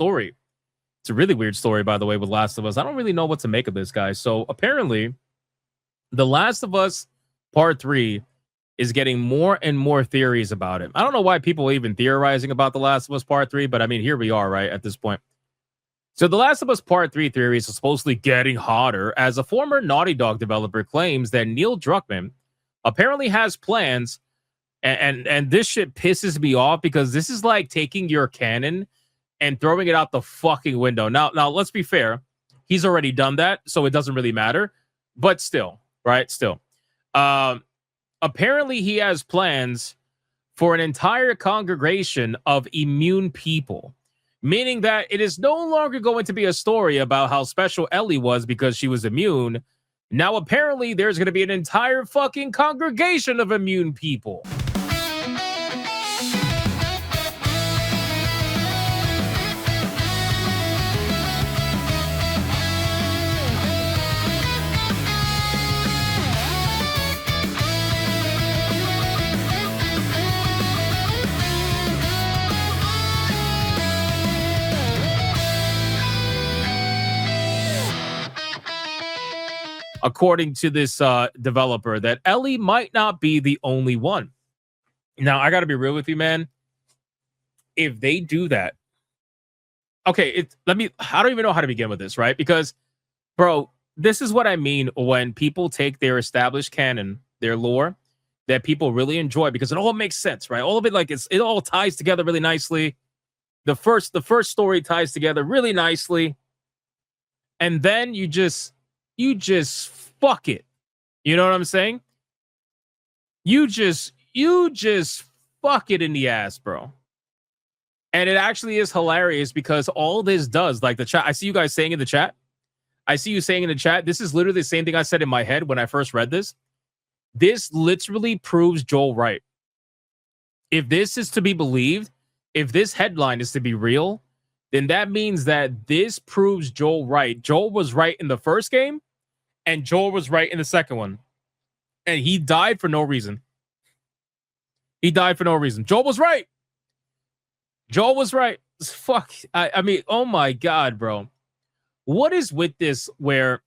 story. It's a really weird story, by the way, with Last of Us. I don't really know what to make of this, guys. So apparently, The Last of Us Part 3 is getting more and more theories about it. I don't know why people are even theorizing about The Last of Us Part 3, but I mean, here we are, right, at this point. So The Last of Us Part 3 theories are supposedly getting hotter as a former Naughty Dog developer claims that Neil Druckmann apparently has plans, and this shit pisses me off because this is like taking your canon and throwing it out the fucking window. Now let's be fair. He's already done that, so it doesn't really matter. But still, right? Still. Apparently he has plans for an entire congregation of immune people, meaning that it is no longer going to be a story about how special Ellie was because she was immune. Now, apparently, there's going to be an entire fucking congregation of immune people. According to this developer, that Ellie might not be the only one. Now, I got to be real with you, man. If they do that, okay, I don't even know how to begin with this, right? Because, bro, this is what I mean when people take their established canon, their lore, that people really enjoy because it all makes sense, right? All of it, like it all ties together really nicely. The first story ties together really nicely, and then you just fuck it. You know what I'm saying? You just fuck it in the ass, bro. And it actually is hilarious because all this does, like the chat, I see you guys saying in the chat. I see you saying in the chat, this is literally the same thing I said in my head when I first read this. This literally proves Joel right. If this is to be believed, if this headline is to be real, then that means that this proves Joel right. Joel was right in the first game, and Joel was right in the second one. And he died for no reason. He died for no reason. Joel was right. Joel was right. Fuck. I mean, oh my God, bro. What is with this where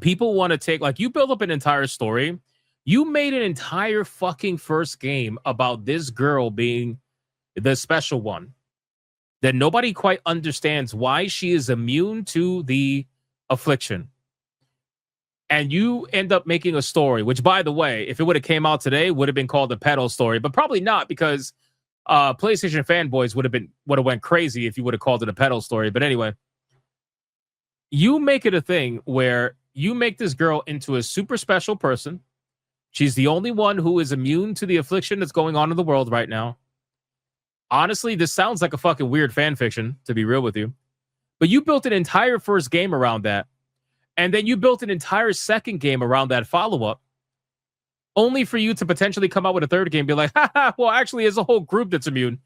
people want to take, like, you build up an entire story. You made an entire fucking first game about this girl being the special one that nobody quite understands why she is immune to the affliction. And you end up making a story, which, by the way, if it would have came out today, would have been called the pedo story, but probably not because PlayStation fanboys would have went crazy if you would have called it a pedo story. But anyway, you make it a thing where you make this girl into a super special person. She's the only one who is immune to the affliction that's going on in the world right now. Honestly, this sounds like a fucking weird fan fiction, to be real with you. But you built an entire first game around that. And then you built an entire second game around that follow-up, only for you to potentially come out with a third game and be like, haha, well, actually, there's a whole group that's immune.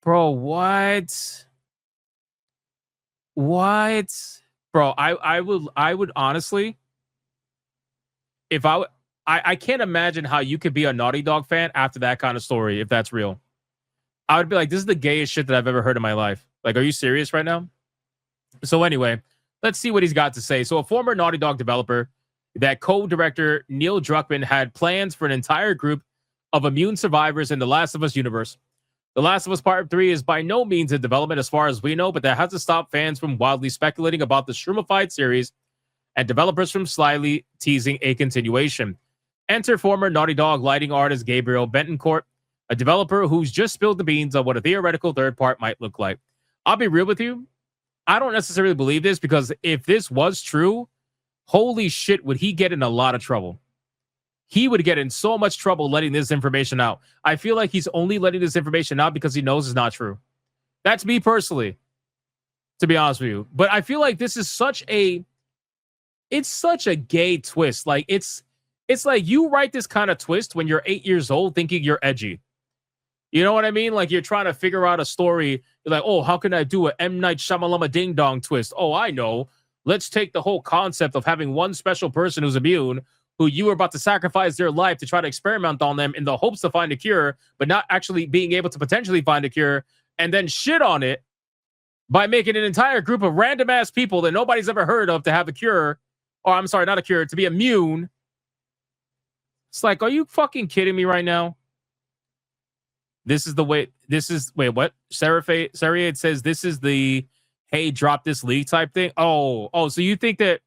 Bro, what? What? Bro, I would honestly, if I can't imagine how you could be a Naughty Dog fan after that kind of story, if that's real. I would be like, this is the gayest shit that I've ever heard in my life. Like, are you serious right now? So anyway, let's see what he's got to say. So a former Naughty Dog developer, that co-director Neil Druckmann had plans for an entire group of immune survivors in The Last of Us universe. The Last of Us Part 3 is by no means in development as far as we know, but that hasn't stopped fans from wildly speculating about the Shroomified series and developers from slyly teasing a continuation. Enter former Naughty Dog lighting artist Gabriel Betancourt, a developer who's just spilled the beans on what a theoretical third part might look like. I'll be real with you. I don't necessarily believe this because if this was true, holy shit, would he get in a lot of trouble. He would get in so much trouble letting this information out. I feel like he's only letting this information out because he knows it's not true. That's me personally, to be honest with you. But I feel like this is such a gay twist. Like it's like you write this kind of twist when you're 8 years old thinking you're edgy. You know what I mean? Like you're trying to figure out a story. You're like, oh, how can I do a M. Night Shyamalan ding dong twist? Oh, I know. Let's take the whole concept of having one special person who's immune, who you were about to sacrifice their life to try to experiment on them in the hopes to find a cure, but not actually being able to potentially find a cure, and then shit on it by making an entire group of random ass people that nobody's ever heard of to have a cure, or I'm sorry, not a cure, to be immune. It's like, are you fucking kidding me right now? This is the way. This is wait, what? Sarriade says this is the hey, drop this leak type thing. Oh, so you think that?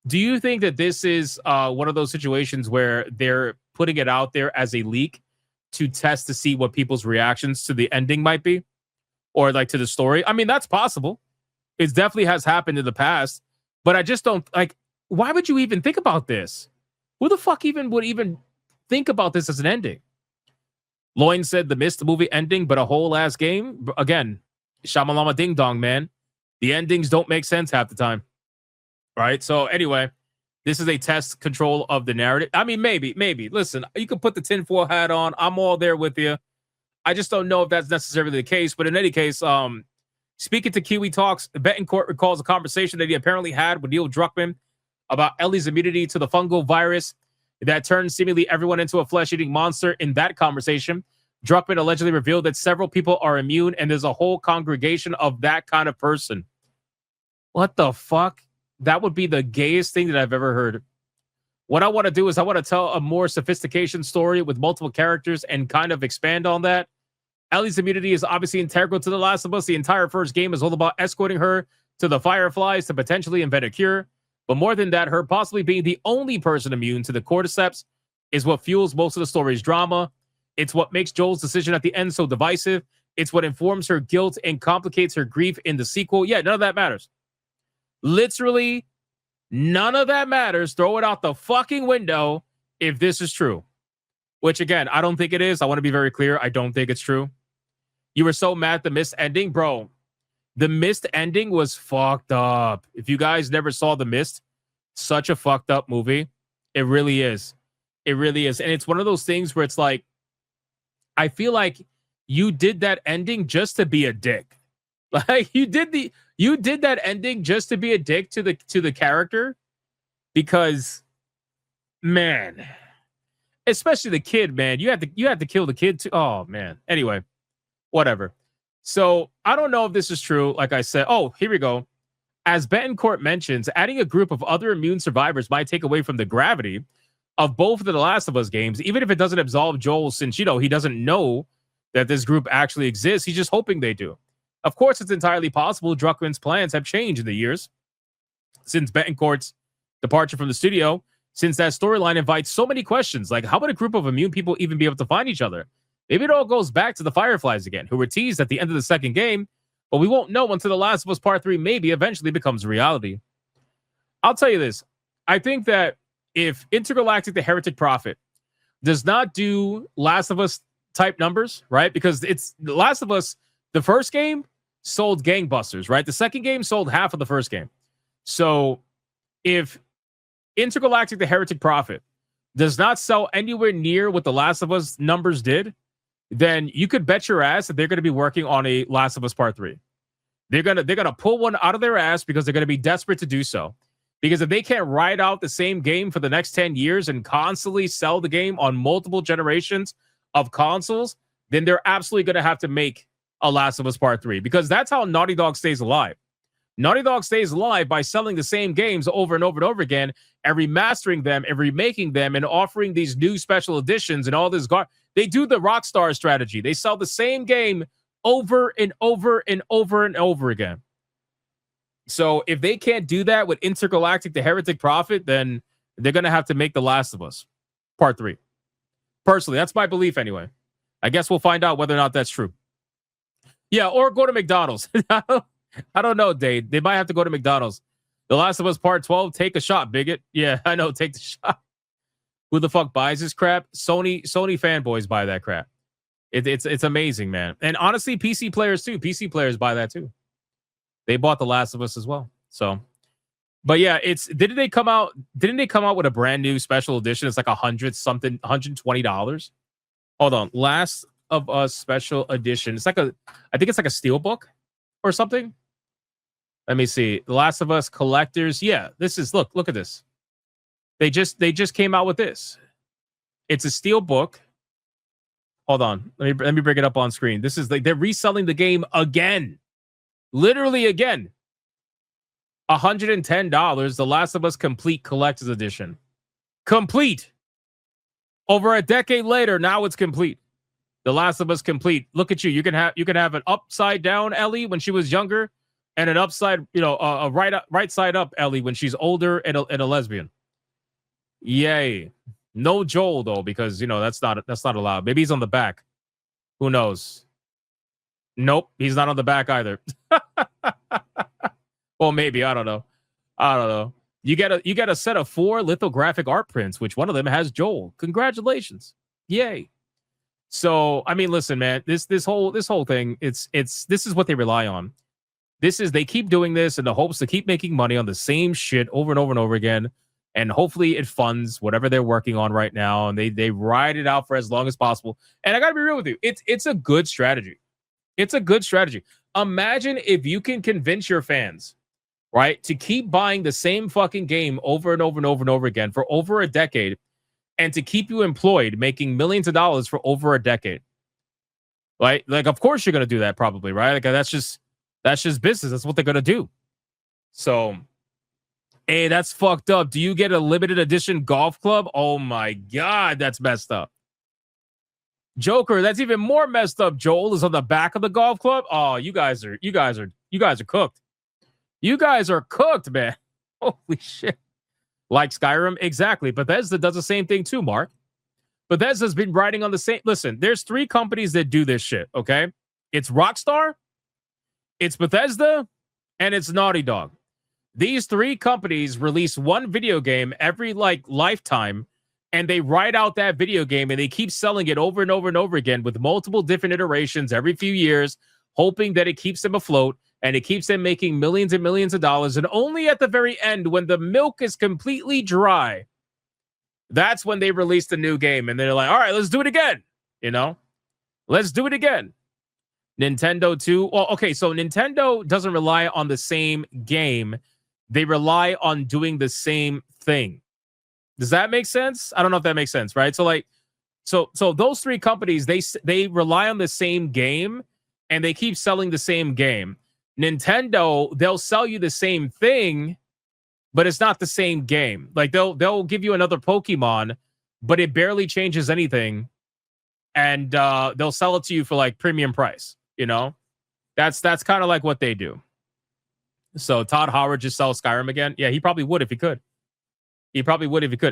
Do you think that this is one of those situations where they're putting it out there as a leak to test to see what people's reactions to the ending might be, or like to the story? I mean, that's possible. It definitely has happened in the past, but I just don't like. Why would you even think about this? Who the fuck would even think about this as an ending? Loin said the Mist movie ending, but a whole ass game. Again, Shamalama Ding Dong, man. The endings don't make sense half the time. Right? So anyway, this is a test control of the narrative. I mean, maybe. Listen, you can put the tinfoil hat on. I'm all there with you. I just don't know if that's necessarily the case. But in any case, speaking to Kiwi Talks, Betancourt recalls a conversation that he apparently had with Neil Druckmann about Ellie's immunity to the fungal virus that turned seemingly everyone into a flesh-eating monster. In that conversation, Druckmann allegedly revealed that several people are immune, and there's a whole congregation of that kind of person. What the fuck? That would be the gayest thing that I've ever heard. What I want to do is I want to tell a more sophistication story with multiple characters and kind of expand on that. Ellie's immunity is obviously integral to The Last of Us. The entire first game is all about escorting her to the Fireflies to potentially invent a cure. But more than that, her possibly being the only person immune to the cordyceps is what fuels most of the story's drama. It's what makes Joel's decision at the end so divisive. It's what informs her guilt and complicates her grief in the sequel. Yeah, none of that matters. Literally, none of that matters. Throw it out the fucking window if this is true. Which, again, I don't think it is. I want to be very clear. I don't think it's true. You were so mad at the Mist ending? Bro, the Mist ending was fucked up. If you guys never saw The Mist, such a fucked up movie. It really is. It really is. And it's one of those things where it's like, I feel like you did that ending just to be a dick. Like you did that ending just to be a dick to the character, because man, especially the kid, man, you had to kill the kid too. Oh man. Anyway, whatever. So I don't know if this is true. Like I said, oh, here we go. As Betancourt mentions, adding a group of other immune survivors might take away from the gravity of both of the Last of Us games, even if it doesn't absolve Joel, since, you know, he doesn't know that this group actually exists. He's just hoping they do. Of course, it's entirely possible Druckmann's plans have changed in the years since Betancourt's departure from the studio, since that storyline invites so many questions, like how would a group of immune people even be able to find each other? Maybe it all goes back to the Fireflies again, who were teased at the end of the second game, but we won't know until The Last of Us Part 3 maybe eventually becomes reality. I'll tell you this. I think that if Intergalactic the Heretic Prophet does not do Last of Us type numbers, right? Because it's The Last of Us, the first game sold gangbusters, right? The second game sold half of the first game. So if Intergalactic the Heretic Prophet does not sell anywhere near what The Last of Us numbers did, then you could bet your ass that they're going to be working on a Last of Us Part 3. They're gonna pull one out of their ass because they're going to be desperate to do so. Because if they can't ride out the same game for the next 10 years and constantly sell the game on multiple generations of consoles, then they're absolutely going to have to make a Last of Us Part 3, because that's how Naughty Dog stays alive. Naughty Dog stays alive by selling the same games over and over and over again, and remastering them and remaking them and offering these new special editions and all this. They do the Rockstar strategy. They sell the same game over and over and over and over again. So if they can't do that with Intergalactic the Heretic Prophet, then they're going to have to make The Last of Us Part 3. Personally, that's my belief anyway. I guess we'll find out whether or not that's true. Yeah, or go to McDonald's. I don't know, Dave. They might have to go to McDonald's. The Last of Us Part 12, take a shot, bigot. Yeah, I know, take the shot. Who the fuck buys this crap? Sony fanboys buy that crap. It's amazing, man. And honestly, PC players too. PC players buy that too. They bought The Last of Us as well. So, but yeah, didn't they come out with a brand new special edition? It's like $120. Hold on. Last of Us special edition. I think it's like a steelbook or something. Let me see. The Last of Us collectors. Yeah, this is look at this. They just came out with this. It's a steelbook. Hold on. Let me bring it up on screen. This is like they're reselling the game again. Literally, again, $110. The Last of Us Complete Collector's Edition. Complete. Over a decade later, now it's complete. The Last of Us Complete. Look at you. You can have an upside down Ellie when she was younger, and an upside, a right side up Ellie when she's older and a lesbian. Yay. No Joel though, because that's not allowed. Maybe he's on the back. Who knows? Nope, he's not on the back either. Well, maybe, I don't know. You get a set of 4 lithographic art prints, which one of them has Joel. Congratulations. Yay. So, I mean, listen, man, this whole thing, this is what they rely on. They keep doing this in the hopes to keep making money on the same shit over and over and over again. And hopefully it funds whatever they're working on right now. And they ride it out for as long as possible. And I got to be real with you. It's a good strategy. It's a good strategy. Imagine if you can convince your fans, right, to keep buying the same fucking game over and over and over and over again for over a decade, and to keep you employed, making millions of dollars for over a decade. Right? Like, of course you're going to do that probably, right? Like, that's just business. That's what they're going to do. So, hey, that's fucked up. Do you get a limited edition golf club? Oh my God, that's messed up. Joker, that's even more messed up. Joel is on the back of the golf club. Oh, you guys are cooked. You guys are cooked, man. Holy shit. Like Skyrim, exactly. Bethesda does the same thing too, Mark. Bethesda's been riding on the same. Listen, there's 3 companies that do this shit, okay? It's Rockstar, it's Bethesda, and it's Naughty Dog. These 3 companies release one video game every lifetime, and they write out that video game and they keep selling it over and over and over again with multiple different iterations every few years, hoping that it keeps them afloat and it keeps them making millions and millions of dollars. And only at the very end, when the milk is completely dry, that's when they release the new game. And they're like, all right, let's do it again. Let's do it again. Nintendo too. Well, okay, so Nintendo doesn't rely on the same game. They rely on doing the same thing. Does that make sense? I don't know if that makes sense, right? So those 3 companies, they rely on the same game and they keep selling the same game. Nintendo, they'll sell you the same thing, but it's not the same game. Like they'll give you another Pokemon, but it barely changes anything, and they'll sell it to you for like premium price. That's kind of like what they do. So Todd Howard just sells Skyrim again. Yeah, he probably would if he could.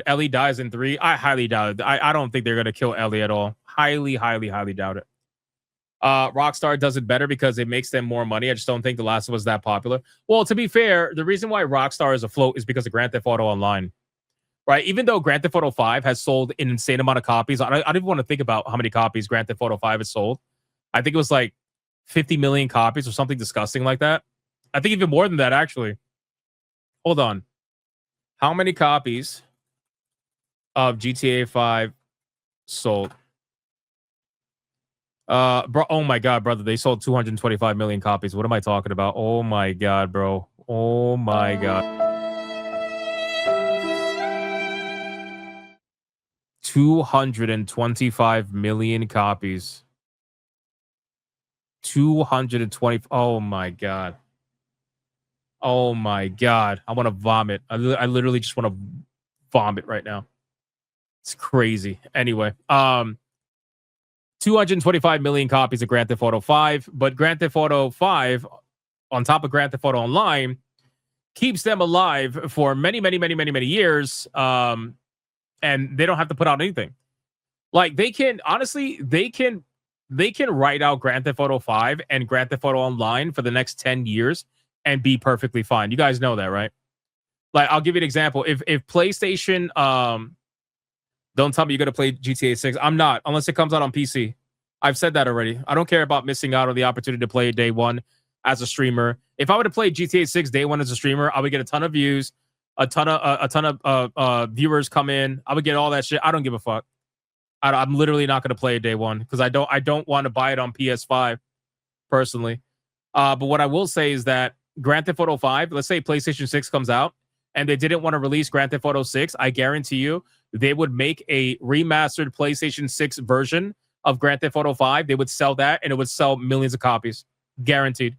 Ellie dies in 3. I highly doubt it. I don't think they're going to kill Ellie at all. Highly, highly, highly doubt it. Rockstar does it better because it makes them more money. I just don't think The Last of Us is that popular. Well, to be fair, the reason why Rockstar is afloat is because of Grand Theft Auto Online. Right? Even though Grand Theft Auto 5 has sold an insane amount of copies, I don't even want to think about how many copies Grand Theft Auto 5 has sold. I think it was like 50 million copies or something disgusting like that. I think even more than that, actually. Hold on. How many copies of GTA 5 sold? Bro, oh my God, brother. They sold 225 million copies. What am I talking about? Oh my God, bro. Oh my God. 225 million copies. 220. Oh my God. Oh my God. I want to vomit. I literally just want to vomit right now. It's crazy. Anyway, 225 million copies of Grand Theft Auto 5, but Grand Theft Auto 5, on top of Grand Theft Auto Online, keeps them alive for many, many, many, many, many years. And they don't have to put out anything. Like they can write out Grand Theft Auto 5 and Grand Theft Auto Online for the next 10 years and be perfectly fine. You guys know that, right? Like, I'll give you an example. If PlayStation, don't tell me you're going to play GTA 6. I'm not, unless it comes out on PC. I've said that already. I don't care about missing out on the opportunity to play it day one as a streamer. If I were to play GTA 6 day one as a streamer, I would get a ton of views, a ton of viewers come in. I would get all that shit. I don't give a fuck. I'm literally not going to play it day one because I don't want to buy it on PS5 personally. But what I will say is that Grand Theft Auto 5, let's say PlayStation 6 comes out and they didn't want to release Grand Theft Auto 6, I guarantee you they would make a remastered PlayStation 6 version of Grand Theft Auto 5. They would sell that and it would sell millions of copies. Guaranteed.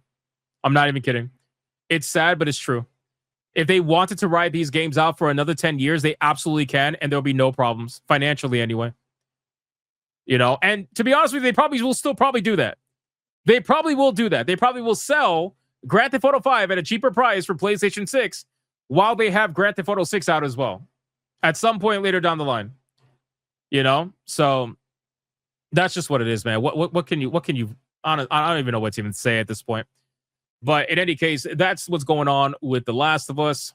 I'm not even kidding. It's sad, but it's true. If they wanted to ride these games out for another 10 years, they absolutely can, and there'll be no problems, financially anyway. You know, and to be honest with you, they probably will still probably do that. They probably will do that. They probably will sell Grand Theft Auto 5 at a cheaper price for PlayStation 6 while they have Grand Theft Auto 6 out as well at some point later down the line. You know? So that's just what it is, man. What can you I don't even know what to even say at this point. But in any case, that's what's going on with The Last of Us.